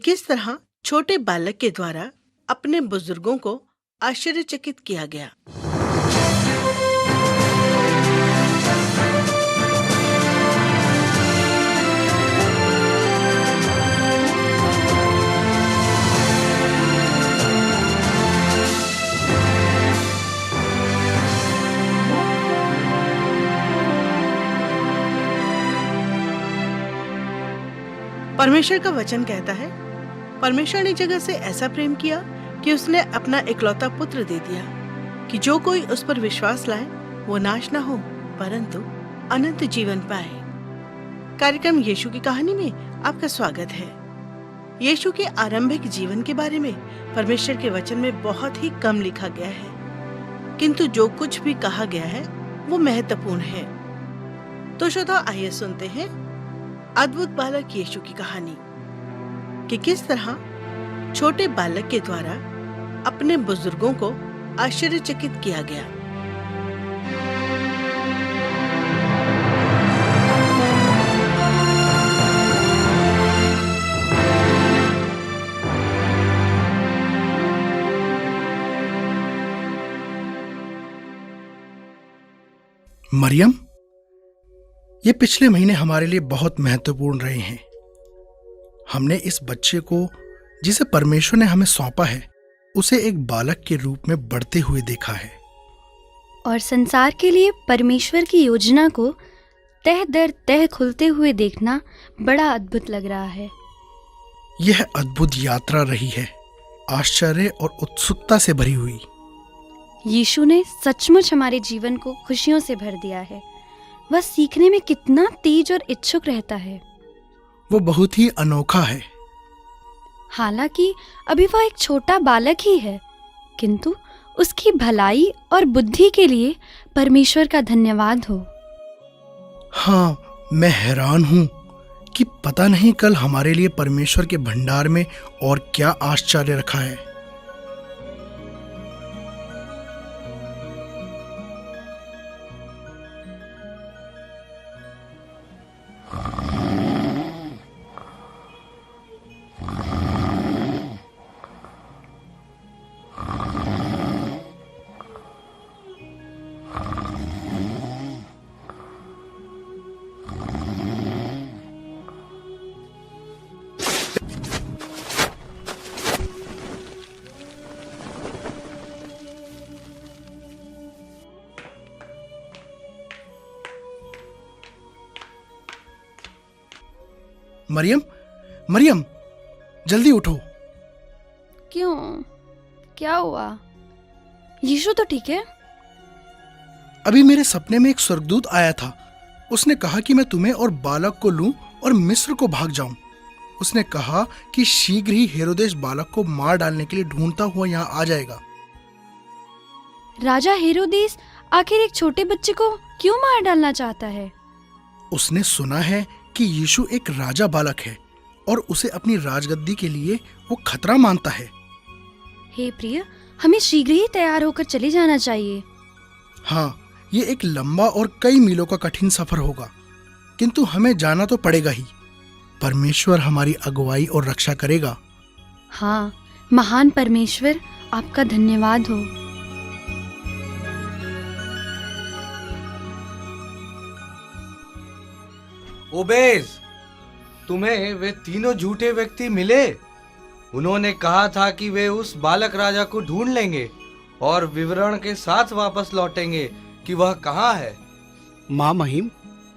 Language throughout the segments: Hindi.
किस तरह छोटे बालक के द्वारा अपने बुजुर्गों को आश्चर्यचकित किया गया। परमेश्वर का वचन कहता है, परमेश्वर ने जगत से ऐसा प्रेम किया कि उसने अपना इकलौता पुत्र दे दिया कि जो कोई उस पर विश्वास लाए वो नाश न हो परंतु अनंत जीवन पाए। कार्यक्रम यीशु की कहानी में आपका स्वागत है। यीशु के आरंभिक जीवन के बारे में परमेश्वर के वचन में बहुत ही कम लिखा गया है, किंतु जो कुछ भी कहा गया है वो महत्वपूर्ण है। तो श्रोताओ, आइए सुनते हैं अद्भुत बालक यीशु की कहानी कि किस तरह छोटे बालक के द्वारा अपने बुजुर्गों को आश्चर्यचकित किया गया। मरियम, ये पिछले महीने हमारे लिए बहुत महत्वपूर्ण रहे हैं। हमने इस बच्चे को, जिसे परमेश्वर ने हमें सौंपा है, उसे एक बालक के रूप में बढ़ते हुए देखा है। और संसार के लिए परमेश्वर की योजना को तह दर तह खुलते हुए देखना बड़ा अद्भुत लग रहा है। यह अद्भुत यात्रा रही है, आश्चर्य और उत्सुकता से भरी हुई। यीशु ने सचमुच हमारे जीवन को खुशियों से भर दिया है। वह सीखने में कितना तेज और इच्छुक रहता है। वो बहुत ही अनोखा है। हालांकि अभी वह एक छोटा बालक ही है, किंतु उसकी भलाई और बुद्धि के लिए परमेश्वर का धन्यवाद हो। हाँ, मैं हैरान हूँ कि पता नहीं कल हमारे लिए परमेश्वर के भंडार में और क्या आश्चर्य रखा है। मरियम, मरियम, जल्दी उठो। क्यों? क्या हुआ? यीशु तो ठीक है। अभी मेरे सपने में एक स्वर्गदूत आया था। उसने कहा कि मैं तुम्हें और बालक को लूं और मिस्र को भाग जाऊं। उसने कहा कि शीघ्र ही हेरोदेस बालक को मार डालने के लिए ढूंढता हुआ यहाँ आ जाएगा। राजा हेरोदेस आखिर एक छोटे बच्चे को क्यों मार डालना चाहता है? उसने सुना है कि यीशु एक राजा बालक है और उसे अपनी राजगद्दी के लिए वो खतरा मानता है। हे प्रिय, हमें शीघ्र ही तैयार होकर चले जाना चाहिए। हाँ, ये एक लंबा और कई मीलों का कठिन सफर होगा, किंतु हमें जाना तो पड़ेगा ही। परमेश्वर हमारी अगुवाई और रक्षा करेगा। हाँ, महान परमेश्वर, आपका धन्यवाद हो। ओबेस, तुम्हें वे तीनों झूठे व्यक्ति मिले। उन्होंने कहा था कि वे उस बालक राजा को ढूंढ लेंगे और विवरण के साथ वापस लौटेंगे कि वह कहाँ है। माँ महिम,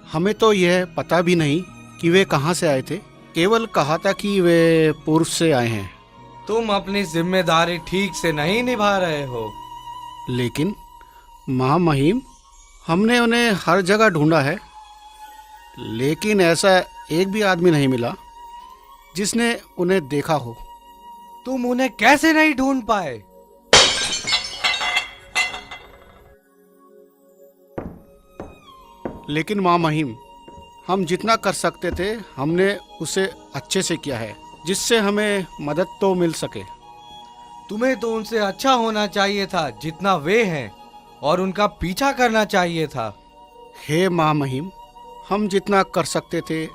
हमें तो यह पता भी नहीं कि वे कहाँ से आए थे। केवल कहा था कि वे पूर्व से आए हैं। तुम अपनी जिम्मेदारी ठीक से नहीं निभा रहे हो। लेकिन माँ महिम, हमने उन्हें हर जगह ढूंढा है, लेकिन ऐसा एक भी आदमी नहीं मिला जिसने उन्हें देखा हो। तुम उन्हें कैसे नहीं ढूंढ पाए? लेकिन माँ महिम, हम जितना कर सकते थे हमने उसे अच्छे से किया है, जिससे हमें मदद तो मिल सके। तुम्हें तो उनसे अच्छा होना चाहिए था जितना वे हैं, और उनका पीछा करना चाहिए था। हे माँ महिम, हम जितना कर सकते थे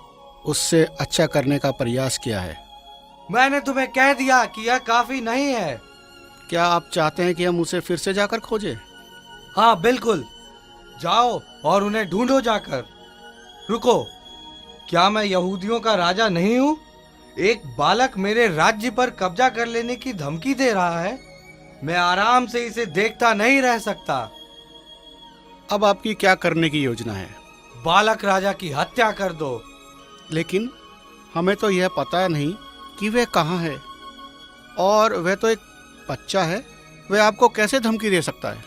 उससे अच्छा करने का प्रयास किया है। मैंने तुम्हें कह दिया कि यह काफी नहीं है। क्या आप चाहते हैं कि हम उसे फिर से जाकर खोजें? हाँ बिल्कुल, जाओ और उन्हें ढूंढो जाकर। रुको, क्या मैं यहूदियों का राजा नहीं हूँ? एक बालक मेरे राज्य पर कब्जा कर लेने की धमकी दे रहा है। मैं आराम से इसे देखता नहीं रह सकता। अब आपकी क्या करने की योजना है? बालक राजा की हत्या कर दो। लेकिन हमें तो यह पता नहीं कि वह कहाँ है, और वह तो एक बच्चा है। वह आपको कैसे धमकी दे सकता है?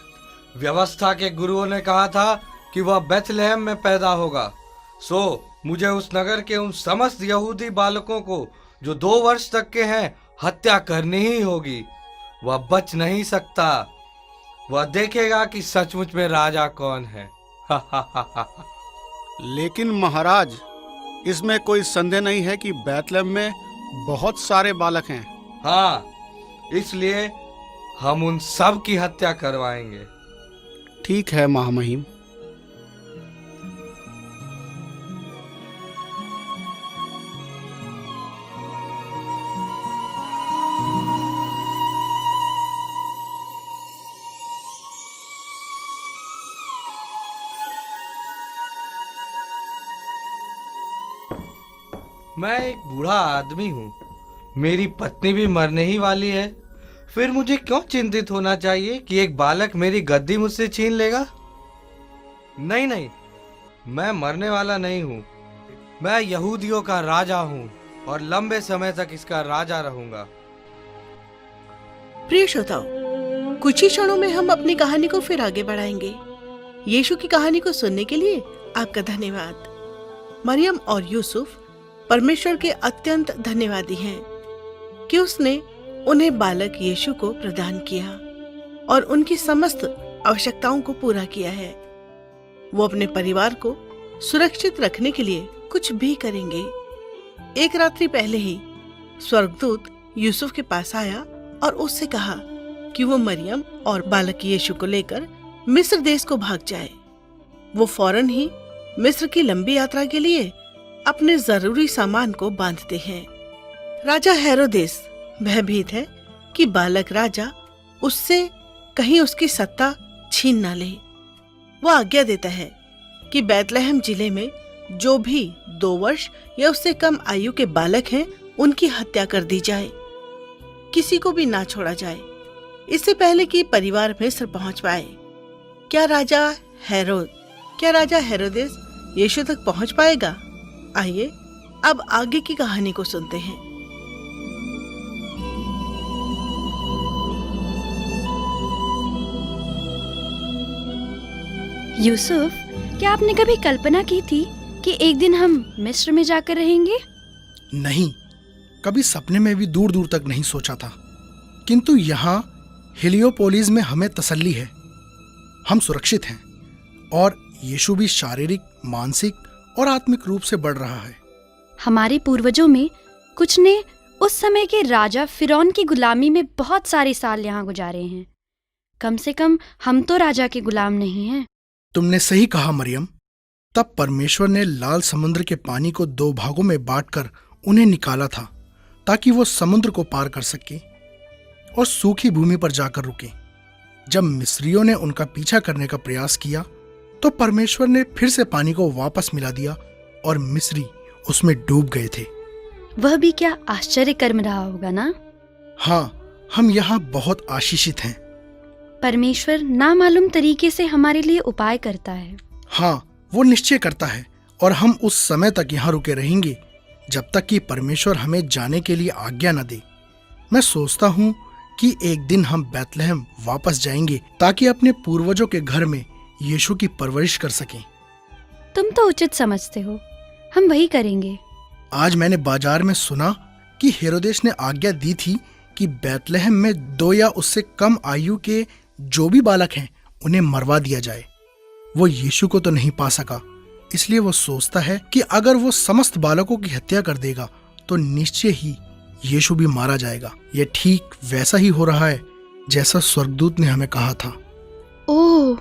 व्यवस्था के गुरुओं ने कहा था कि वह बेथलेहम में पैदा होगा। सो मुझे उस नगर के उन समस्त यहूदी बालकों को जो 2 वर्ष तक के हैं हत्या करनी ही होगी। वह बच नहीं सकता। वह देखेगा कि सचमुच में राजा कौन है। लेकिन महाराज, इसमें कोई संदेह नहीं है कि बेथलेहम में बहुत सारे बालक हैं। हाँ, इसलिए हम उन सब की हत्या करवाएंगे। ठीक है महामहिम। मैं एक बूढ़ा आदमी हूँ, मेरी पत्नी भी मरने ही वाली है। फिर मुझे क्यों चिंतित होना चाहिए कि एक बालक मेरी गद्दी मुझसे छीन लेगा? नहीं नहीं, मैं मरने वाला नहीं हूँ। मैं यहूदियों का राजा हूँ और लंबे समय तक इसका राजा रहूंगा। प्रिय श्रोताओ, कुछ ही क्षणों में हम अपनी कहानी को फिर आगे बढ़ाएंगे। यीशु की कहानी को सुनने के लिए आपका धन्यवाद। मरियम और यूसुफ परमेश्वर के अत्यंत धन्यवादी हैं कि उसने उन्हें बालक यीशु को प्रदान किया और उनकी समस्त आवश्यकताओं को पूरा किया है। वो अपने परिवार को सुरक्षित रखने के लिए कुछ भी करेंगे। एक रात्रि पहले ही स्वर्गदूत यूसुफ के पास आया और उससे कहा कि वो मरियम और बालक यीशु को लेकर मिस्र देश को भाग जाए। वो फौरन ही मिस्र की लंबी यात्रा के लिए अपने जरूरी सामान को बांधते हैं। राजा हेरोदेस भयभीत है कि बालक राजा उससे कहीं उसकी सत्ता छीन ना ले। वो आज्ञा देता है कि बेथलेहम जिले में जो भी 2 वर्ष या उससे कम आयु के बालक हैं उनकी हत्या कर दी जाए, किसी को भी ना छोड़ा जाए, इससे पहले कि परिवार मिस्र पहुंच पाए। क्या राजा हेरोदेस यीशु तक पहुंच पाएगा? आइए अब आगे की कहानी को सुनते हैं। यूसुफ, क्या आपने कभी कल्पना की थी कि एक दिन हम मिस्र में जाकर रहेंगे? नहीं, कभी सपने में भी दूर दूर तक नहीं सोचा था। किंतु यहाँ हिलियोपोलिस में हमें तसल्ली है। हम सुरक्षित हैं और यीशु भी शारीरिक, मानसिक और आत्मिक रूप से बढ़ रहा है। हमारे पूर्वजों में कुछ ने उस समय के राजा फिरौन की गुलामी में बहुत सारे साल यहाँ गुजारे हैं। कम से कम हम तो राजा के गुलाम नहीं हैं। तुमने सही कहा मरियम। तब परमेश्वर ने लाल समुद्र के पानी को 2 भागों में बांटकर उन्हें निकाला था ताकि वो समुद्र को पार कर सके और सूखी भूमि पर जाकर रुके। जब मिस्रियों ने उनका पीछा करने का प्रयास किया तो परमेश्वर ने फिर से पानी को वापस मिला दिया और मिस्री उसमें डूब गए थे। वह भी क्या आश्चर्य कर्म रहा होगा ना? हाँ, हम यहाँ बहुत आशीषित हैं। परमेश्वर नामालूम तरीके से हमारे लिए उपाय करता है। हाँ, वो निश्चय करता है और हम उस समय तक यहाँ रुके रहेंगे जब तक कि परमेश्वर हमें जाने के लिए आज्ञा न दे। मैं सोचता हूँ कि एक दिन हम बेथलेहम वापस जाएंगे ताकि अपने पूर्वजों के घर में यीशु की परवरिश कर सकें। तुम तो उचित समझते हो, हम वही करेंगे। आज मैंने बाजार में सुना कि हेरोदेस ने आज्ञा दी थी कि बेथलेहम में 2 या उससे कम आयु के जो भी बालक हैं उन्हें मरवा दिया जाए। वो यीशु को तो नहीं पा सका, इसलिए वो सोचता है कि अगर वो समस्त बालकों की हत्या कर देगा तो निश्चय ही यीशु भी मारा जाएगा। ये ठीक वैसा ही हो रहा है जैसा स्वर्गदूत ने हमें कहा था। ओह,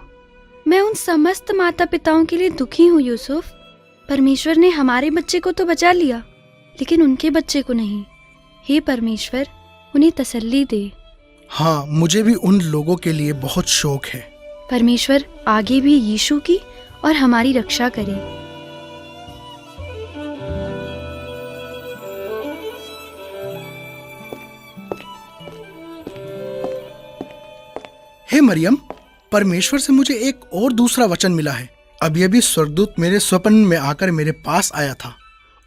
मैं उन समस्त माता पिताओं के लिए दुखी हूँ यूसुफ। परमेश्वर ने हमारे बच्चे को तो बचा लिया, लेकिन उनके बच्चे को नहीं। हे परमेश्वर, उन्हें तसल्ली दे। हाँ, मुझे भी उन लोगों के लिए बहुत शौक है। परमेश्वर आगे भी यीशु की और हमारी रक्षा करे। हे मरियम, परमेश्वर से मुझे एक और दूसरा वचन मिला है। अभी अभी स्वर्गदूत मेरे स्वप्न में आकर मेरे पास आया था।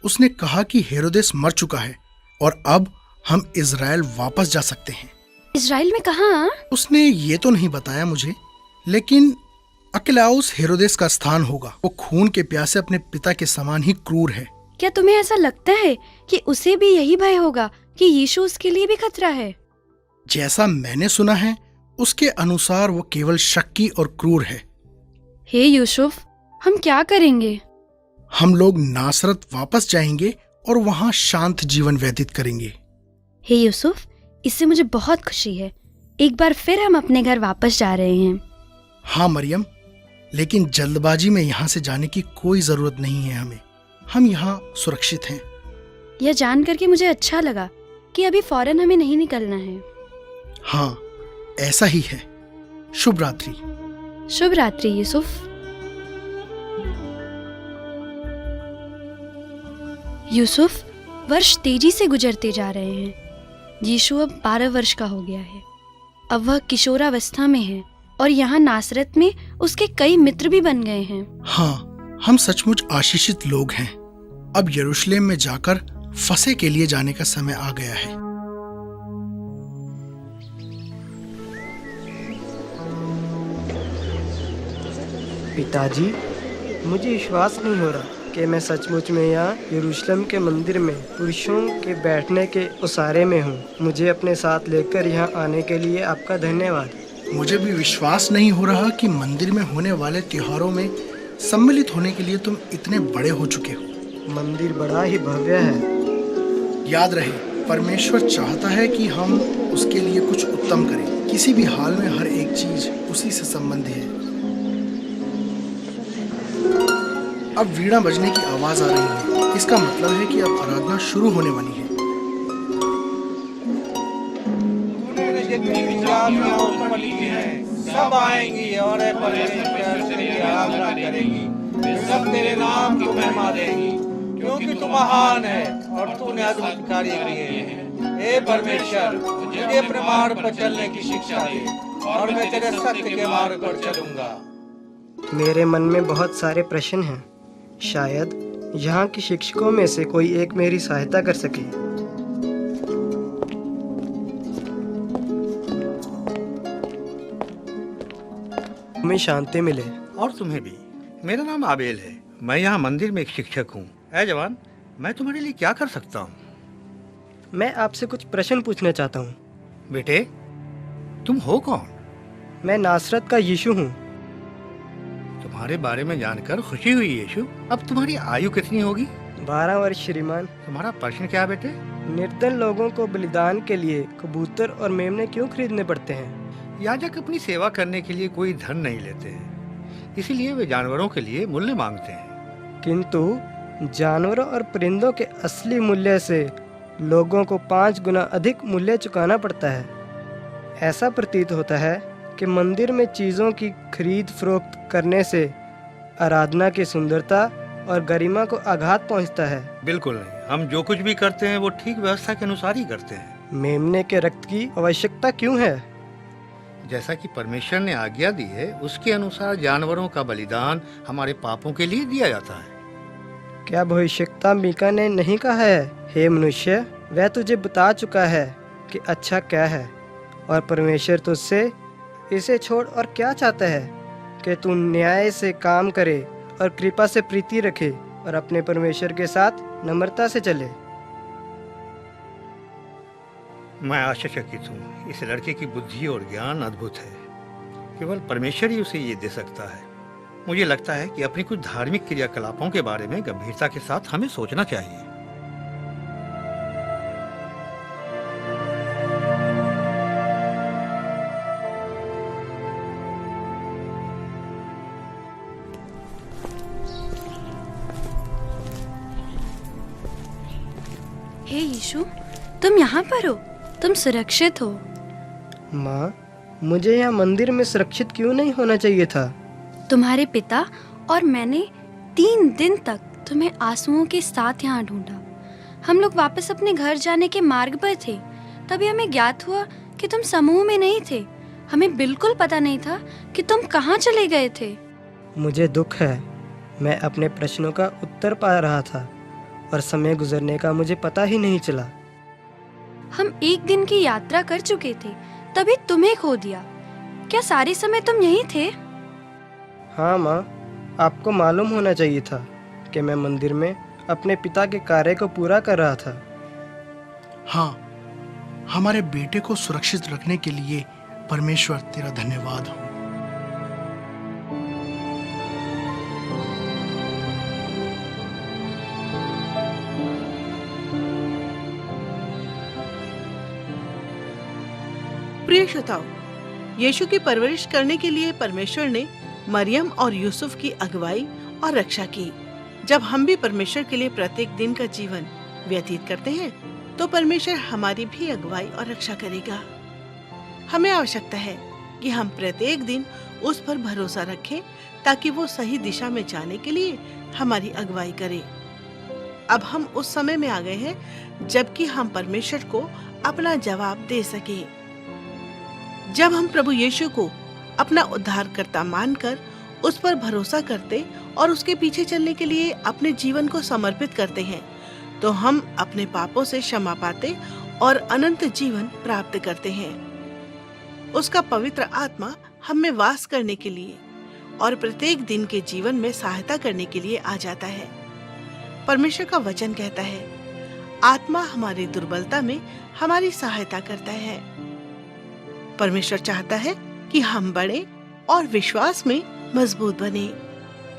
उसने कहा कि हेरोदेस मर चुका है और अब हम इज़राइल वापस जा सकते हैं। इज़राइल में कहाँ? उसने ये तो नहीं बताया मुझे, लेकिन अकेलाउस हेरोदेस का स्थान होगा। वो खून के प्यासे अपने पिता के समान ही क्रूर है। क्या तुम्हें ऐसा लगता है कि उसे भी यही भय होगा कि यीशु उसके लिए भी खतरा है? जैसा मैंने सुना है, उसके अनुसार वो केवल शक्की और क्रूर है। हे यूसुफ, हम क्या करेंगे? हम लोग नासरत वापस जाएंगे और वहां शांत जीवन व्यतीत करेंगे। हे यूसुफ, इससे मुझे बहुत खुशी है। एक बार फिर हम अपने घर वापस जा रहे हैं। हाँ मरियम, लेकिन जल्दबाजी में यहाँ से जाने की कोई जरूरत नहीं है हमें। हम यहाँ सुरक्षित हैं। यह जान करके मुझे अच्छा लगा कि अभी फौरन हमें नहीं निकलना है। हाँ, ऐसा ही है। शुभ रात्रि। शुभ रात्रि यूसुफ। यूसुफ, वर्ष तेजी से गुजरते जा रहे हैं। यीशु अब 12 वर्ष का हो गया है। अब वह किशोरावस्था में है और यहाँ नासरत में उसके कई मित्र भी बन गए हैं। हाँ, हम सचमुच आशीषित लोग हैं। अब यरूशलेम में जाकर फसह के लिए जाने का समय आ गया है। पिताजी, मुझे विश्वास नहीं हो रहा कि मैं सचमुच में यहाँ यरूशलेम के मंदिर में पुरुषों के बैठने के उसारे में हूँ। मुझे अपने साथ लेकर यहाँ आने के लिए आपका धन्यवाद। मुझे भी विश्वास नहीं हो रहा कि मंदिर में होने वाले त्योहारों में सम्मिलित होने के लिए तुम इतने बड़े हो चुके हो। मंदिर बड़ा ही भव्य है। याद रहे, परमेश्वर चाहता है कि हम उसके लिए कुछ उत्तम करें। किसी भी हाल में हर एक चीज उसी से संबंधित है। अब वीणा बजने की आवाज आ रही है। इसका मतलब है कि अब आराधना शुरू होने वाली है। सब आएंगी और परमेश्वर तेरी आराधना करेंगी। वे सब तेरे नाम की महिमा देंगी, क्योंकि तू महान है और तूने अद्भुत कार्य किए हैं। हे परमेश्वर, मुझे अपने मार्ग पर चलने की शिक्षा दे और मैं तेरे सत्य के मार्ग पर चलूंगा। मेरे मन में बहुत सारे प्रश्न हैं। शायद यहाँ के शिक्षकों में से कोई एक मेरी सहायता कर सके। हमें शांति मिले। और तुम्हें भी। मेरा नाम आबेल है। मैं यहाँ मंदिर में एक शिक्षक हूँ। ऐ जवान, मैं तुम्हारे लिए क्या कर सकता हूँ? मैं आपसे कुछ प्रश्न पूछना चाहता हूँ। बेटे, तुम हो कौन? मैं नासरत का यीशु हूँ। तुम्हारे बारे में जानकर खुशी हुई यीशु। अब तुम्हारी आयु कितनी होगी? 12 वर्ष श्रीमान। तुम्हारा प्रश्न क्या बेटे? निर्धन लोगों को बलिदान के लिए कबूतर और मेमने क्यों खरीदने पड़ते हैं? याजक अपनी सेवा करने के लिए कोई धन नहीं लेते हैं, इसीलिए वे जानवरों के लिए मूल्य मांगते हैं। किंतु जानवरों और परिंदों के असली मूल्य से लोगों को 5 गुना अधिक मूल्य चुकाना पड़ता है। ऐसा प्रतीत होता है कि मंदिर में चीज़ों की खरीद फरोख्त करने से आराधना की सुंदरता और गरिमा को आघात पहुंचता है। बिल्कुल नहीं, हम जो कुछ भी करते हैं वो ठीक व्यवस्था के अनुसार ही करते हैं। मेमने के रक्त की आवश्यकता क्यों है? जैसा कि परमेश्वर ने आज्ञा दी है, उसके अनुसार जानवरों का बलिदान हमारे पापों के लिए दिया जाता है। क्या भविष्यवक्ता मीका ने नहीं कहा है, हे मनुष्य, वह तुझे बता चुका है कि अच्छा क्या है, और परमेश्वर तुझसे इसे छोड़ और क्या चाहता है कि तू न्याय से काम करे और कृपा से प्रीति रखे और अपने परमेश्वर के साथ नम्रता से चले। मैं आश्चर्यचकित हूँ। इस लड़के की बुद्धि और ज्ञान अद्भुत है। केवल परमेश्वर ही उसे ये दे सकता है। मुझे लगता है कि अपनी कुछ धार्मिक क्रियाकलापों के बारे में गंभीरता के साथ हमें सोचना चाहिए। हे यीशु, तुम यहाँ पर हो, तुम सुरक्षित हो। माँ, मुझे यहाँ मंदिर में सुरक्षित क्यों नहीं होना चाहिए था? तुम्हारे पिता और मैंने 3 दिन तक तुम्हें आंसुओं के साथ यहाँ ढूंढा। हम लोग वापस अपने घर जाने के मार्ग पर थे, तभी हमें ज्ञात हुआ कि तुम समूह में नहीं थे। हमें बिल्कुल पता नहीं था कि तुम कहाँ चले गए थे। मुझे दुख है, मैं अपने प्रश्नों का उत्तर पा रहा था और समय गुजरने का मुझे पता ही नहीं चला। हम 1 दिन की यात्रा कर चुके थे, तभी तुम्हें खो दिया। क्या सारे समय तुम यहीं थे? हाँ माँ, आपको मालूम होना चाहिए था कि मैं मंदिर में अपने पिता के कार्य को पूरा कर रहा था। हाँ, हमारे बेटे को सुरक्षित रखने के लिए परमेश्वर तेरा धन्यवाद हो। प्रिय श्रोताओ, यीशु की परवरिश करने के लिए परमेश्वर ने मरियम और यूसुफ की अगुवाई और रक्षा की। जब हम भी परमेश्वर के लिए प्रत्येक दिन का जीवन व्यतीत करते हैं, तो परमेश्वर हमारी भी अगुवाई और रक्षा करेगा। हमें आवश्यकता है कि हम प्रत्येक दिन उस पर भरोसा रखें, ताकि वो सही दिशा में जाने के लिए हमारी अगुवाई करे। अब हम उस समय में आ गए हैं जबकि हम परमेश्वर को अपना जवाब दे सके। जब हम प्रभु यीशु को अपना उद्धारकर्ता मानकर उस पर भरोसा करते और उसके पीछे चलने के लिए अपने जीवन को समर्पित करते हैं, तो हम अपने पापों से क्षमा पाते और अनंत जीवन प्राप्त करते हैं। उसका पवित्र आत्मा हम में वास करने के लिए और प्रत्येक दिन के जीवन में सहायता करने के लिए आ जाता है। परमेश्वर का वचन कहता है, आत्मा हमारी दुर्बलता में हमारी सहायता करता है। परमेश्वर चाहता है कि हम बढ़े और विश्वास में मजबूत बने।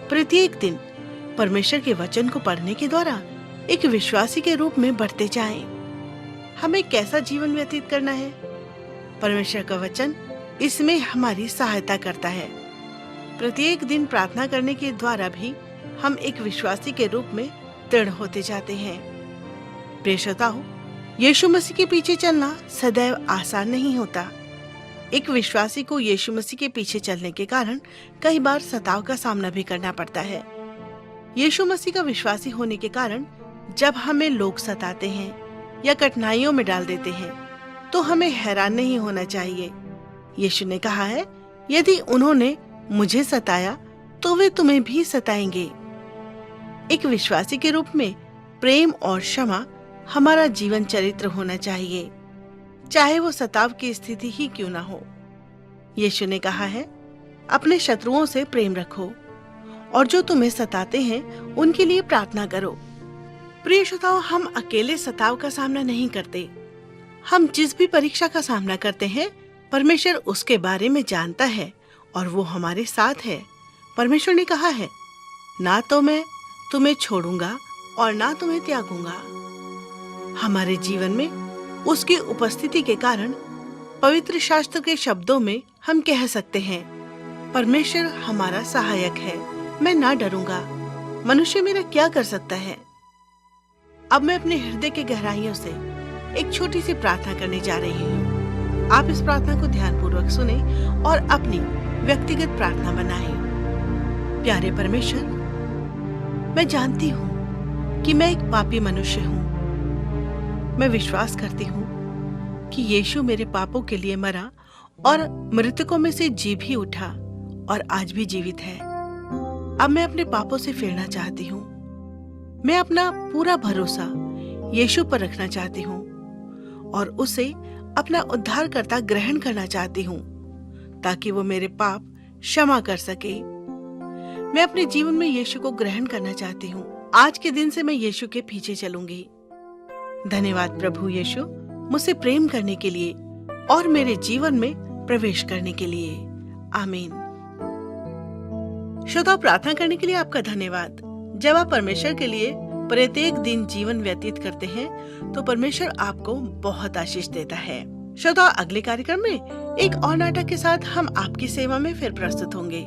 प्रत्येक दिन परमेश्वर के वचन को पढ़ने के द्वारा एक विश्वासी के रूप में बढ़ते जाएं। हमें कैसा जीवन व्यतीत करना है? परमेश्वर का वचन इसमें हमारी सहायता करता है। प्रत्येक दिन प्रार्थना करने के द्वारा भी हम एक विश्वासी के रूप में दृढ़ होते जाते हैं। प्रिय श्रोताओ, यीशु मसीह के पीछे चलना सदैव आसान नहीं होता। एक विश्वासी को यीशु मसीह के पीछे चलने के कारण कई बार सताव का सामना भी करना पड़ता है। यीशु मसीह का विश्वासी होने के कारण जब हमें लोग सताते हैं या कठिनाइयों में डाल देते हैं, तो हमें हैरान नहीं होना चाहिए। यीशु ने कहा है, यदि उन्होंने मुझे सताया तो वे तुम्हें भी सताएंगे। एक विश्वासी के रूप में प्रेम और क्षमा हमारा जीवन चरित्र होना चाहिए, चाहे वो सताव की स्थिति ही क्यों ना हो। यीशु ने कहा है, अपने शत्रुओं से प्रेम रखो और जो तुम्हें सताते हैं उनके लिए प्रार्थना करो। प्रिय श्रोताओ, हम अकेले सताव का सामना नहीं करते। हम जिस भी परीक्षा का सामना करते हैं, परमेश्वर उसके बारे में जानता है और वो हमारे साथ है। परमेश्वर ने कहा है, ना तो मैं तुम्हें छोड़ूंगा और ना तुम्हें त्यागूंगा। हमारे जीवन में उसकी उपस्थिति के कारण पवित्र शास्त्र के शब्दों में हम कह सकते हैं, परमेश्वर हमारा सहायक है, मैं ना डरूंगा। मनुष्य मेरा क्या कर सकता है? अब मैं अपने हृदय के गहराइयों से एक छोटी सी प्रार्थना करने जा रही हूँ। आप इस प्रार्थना को ध्यानपूर्वक सुने और अपनी व्यक्तिगत प्रार्थना बनाएं। प्यारे परमेश्वर, मैं जानती हूँ कि मैं एक पापी मनुष्य हूँ। मैं विश्वास करती हूँ कि यीशु मेरे पापों के लिए मरा और मृतकों में से जी भी उठा और आज भी जीवित है। अब मैं अपने पापों से फिरना चाहती हूँ। मैं अपना पूरा भरोसा यीशु पर रखना चाहती हूँ और उसे अपना उद्धारकर्ता ग्रहण करना चाहती हूँ, ताकि वो मेरे पाप क्षमा कर सके। मैं अपने जीवन में यीशु को ग्रहण करना चाहती हूँ। आज के दिन से मैं यीशु के पीछे चलूंगी। धन्यवाद प्रभु यीशु, मुझसे प्रेम करने के लिए और मेरे जीवन में प्रवेश करने के लिए। आमीन। श्रोताओ, प्रार्थना करने के लिए आपका धन्यवाद। जब आप परमेश्वर के लिए प्रत्येक दिन जीवन व्यतीत करते हैं, तो परमेश्वर आपको बहुत आशीष देता है। श्रोताओ, अगले कार्यक्रम में एक और नाटक के साथ हम आपकी सेवा में फिर प्रस्तुत होंगे।